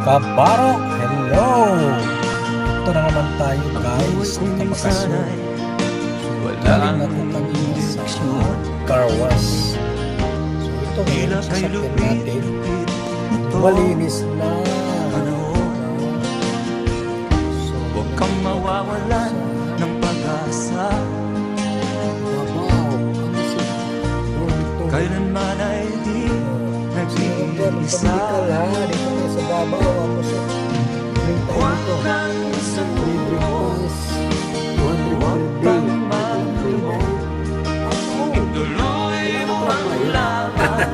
Kabaro, hello! Ito na naman tayo guys, kapakasyon. Galing na ito kanina sa car wash. So ito ngayon, sasakyan natin. Malinis na. So, Huwag kang mawawalan ng pag-asa. wow, ano siya? Kailanman ay di nag-iisa. Dito na sa babaw, ako sa bring tayo Huwag dito. kang Libre sumuko, pass. huwag 200 per kang day. maglumo. Ituloy mo ang laban.